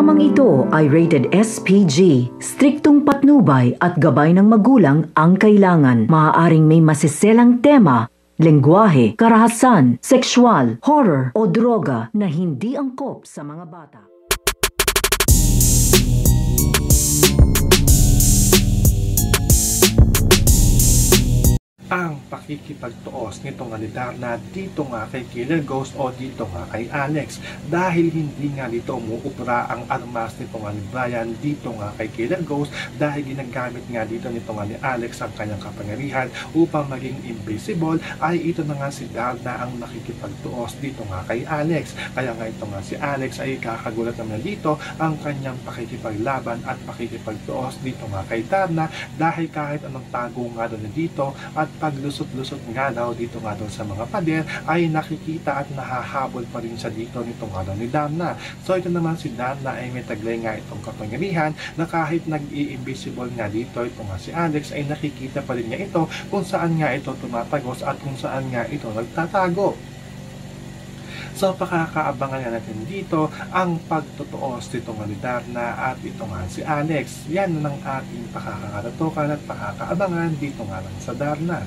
Programang ito ay rated SPG. Striktong patnubay at gabay ng magulang ang kailangan. Maaaring may masiselang tema, lengguwahe, karahasan, sexual, horror o droga na hindi angkop sa mga bata. Ang pakikipagtuos nitong Darna dito nga kay Killer Ghost o dito nga kay Alex, dahil hindi nga dito umuupra ang armas nitong ni Brian dito nga kay Killer Ghost, dahil ginagamit nga dito nitong ni Alex ang kanyang kapangyarihan upang maging invisible, ay ito na nga si Darna ang nakikipagtuos dito nga kay Alex. Kaya nga ito nga si Alex ay kakagulat naman dito ang kanyang pakikipaglaban at pakikipagtuos dito nga kay Darna, dahil kahit anong tago nga doon dito at paglusot-lusot nga daw dito nga doon sa mga pader ay nakikita at nahahabol pa rin siya dito nitong ni Darna. So ito naman si Darna ay may taglay nga itong kapangyarihan na kahit nag-i-invisible nga dito ito nga si Alex ay nakikita pa rin niya ito kung saan nga ito tumatagos at kung saan nga ito nagtatago. So pakakaabangan nga natin dito ang pagtutuos dito nga ni Darna at ito nga si Alex. Yan ang ating pakakakaratukan at pakakaabangan dito nga lang sa Darna.